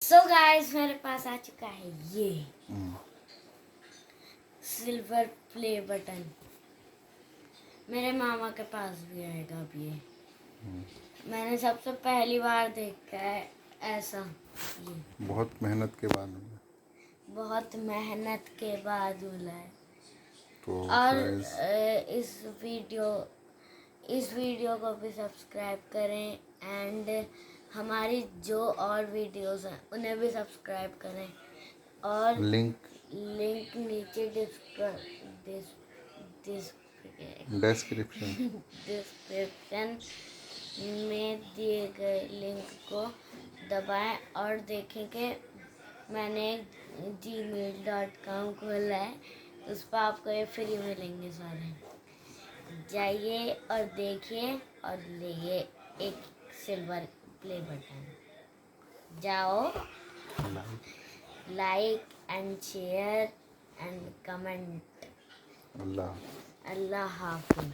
So guys मेरे पास आ चुका है ये सिल्वर प्ले बटन। मेरे मामा के पास भी आएगा अब ये। मैंने सबसे पहली बार देखा है ऐसा। ये बहुत मेहनत के बाद बहुत मेहनत के बाद हुआ है। तो और guys, इस वीडियो को भी सब्सक्राइब करें एंड हमारी जो और वीडियोस हैं उन्हें भी सब्सक्राइब करें और लिंक नीचे डिस्क्रिप्शन डिस्क्रिप्शन में दिए गए लिंक को दबाएं और देखें कि मैंने gmail.com खोला है, उस पर आपको ये फ्री मिलेंगे सारे। जाइए और देखिए और लिए एक सिल्वर प्ले बटन। जाओ, like and share and comment. Allah Allah Hafiz.